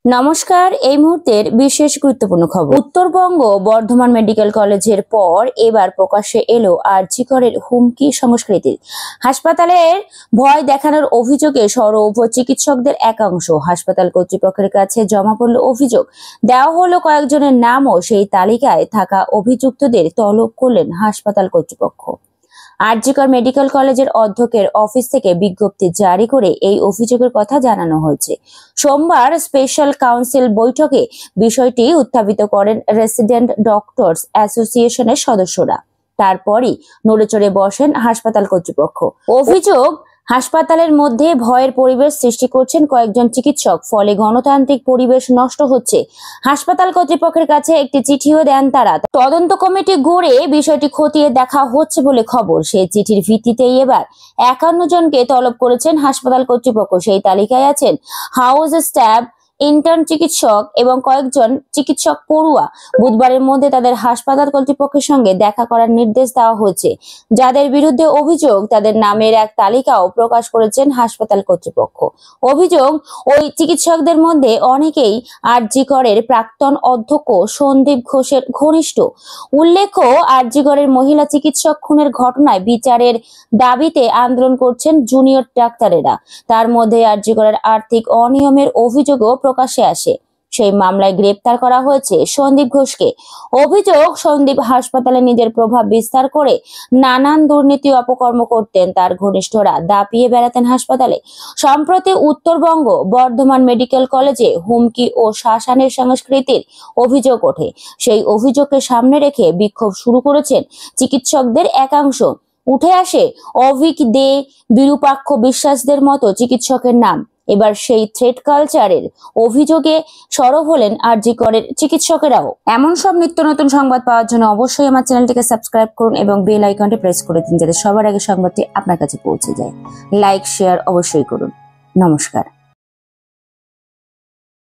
নমস্কার। এই মুহূর্তের বিশেষ গুরুত্বপূর্ণ খবর। উত্তরবঙ্গ বর্ধমান মেডিকেল কলেজের পর এবার প্রকাশ্যে এলো আরজি করের হুমকি সংস্কৃতির। হাসপাতালের ভয় দেখানোর অভিযোগে সরব চিকিৎসকদের একাংশ হাসপাতাল কর্তৃপক্ষের কাছে জমা পড়ল অভিযোগ। দেওয়া হলো কয়েকজনের নামও সেই তালিকায় থাকা অভিযুক্তদের তলব করলেন হাসপাতাল কর্তৃপক্ষ। আরজি কর মেডিকেল কলেজের অধ্যক্ষের অফিস থেকে বিজ্ঞপ্তি জারি করে এই অভিযোগের কথা জানানো হয়েছে। সোমবার স্পেশাল কাউন্সিল বৈঠকে বিষয়টি উত্থাপিত করেন রেসিডেন্ট ডক্টরস অ্যাসোসিয়েশনের সদস্যরা। তারপরই নড়েচড়ে বসেন হাসপাতাল কর্তৃপক্ষ। অভিযোগ, হাসপাতালের মধ্যে ভয়ের পরিবেশ সৃষ্টি করছেন কয়েকজন চিকিৎসক, ফলে গণতান্ত্রিক পরিবেশ নষ্ট হচ্ছে। হাসপাতাল কর্তৃপক্ষের কাছে একটি চিঠিও দেন তারা। তদন্ত কমিটি গড়ে বিষয়টি খতিয়ে দেখা হচ্ছে বলে খবর। সেই চিঠির ভিত্তিতেই এবার 51 জনকে তলব করেছেন হাসপাতাল কর্তৃপক্ষ। সেই তালিকায় আছেন হাউস স্টাফ, ইন্টার্ন চিকিৎসক এবং কয়েকজন চিকিৎসক পড়ুয়া। বুধবারের মধ্যে তাদের হাসপাতাল কর্তৃপক্ষের সঙ্গে দেখা করার নির্দেশ দেওয়া হয়েছে। যাদের বিরুদ্ধে অভিযোগ তাদের নামের এক তালিকাও প্রকাশ করেছেন হাসপাতাল কর্তৃপক্ষ। অভিযোগ, ওই চিকিৎসকদের মধ্যে অনেকেই আরজি করের প্রাক্তন অধ্যক্ষ সন্দীপ ঘোষের ঘনিষ্ঠ। উল্লেখ্য, আরজি করের মহিলা চিকিৎসক খুনের ঘটনায় বিচারের দাবিতে আন্দোলন করছেন জুনিয়র ডাক্তারেরা। তার মধ্যে আরজি করের আর্থিক অনিয়মের অভিযোগও প্রকাশ্যে আসে। সেই মামলায় গ্রেপ্তার করা হয়েছে সন্দীপ ঘোষকে। অভিযোগ, সন্দীপ হাসপাতালে নিজের প্রভাব বিস্তার করে নানান দুর্নীতি অপকর্ম করতেন। তার ঘনিষ্ঠরা দাপিয়ে বেড়াতেন হাসপাতালে। সম্প্রতি উত্তরবঙ্গ বর্ধমান মেডিকেল কলেজে হুমকি ও শাসানের সংস্কৃতির অভিযোগ ওঠে। সেই অভিযোগকে সামনে রেখে বিক্ষোভ শুরু করেছেন চিকিৎসকদের একাংশ। উঠে আসে অভিক দে, বিরূপাক্ষ বিশ্বাসদের মতো চিকিৎসকের নাম। এবার সেই থ্রেড কালচারের অভিযোগে সরব হলেন আরজি করের চিকিৎসকেরাও। এমন সব নিত্য নতুন সংবাদ পাওয়ার জন্য অবশ্যই আমার চ্যানেলটিকে সাবস্ক্রাইব করুন এবং বেল আইকনটি প্রেস করে দিন, যাতে সবার আগে সংবাদটি আপনার কাছে পৌঁছে যায়। লাইক শেয়ার অবশ্যই করুন। নমস্কার।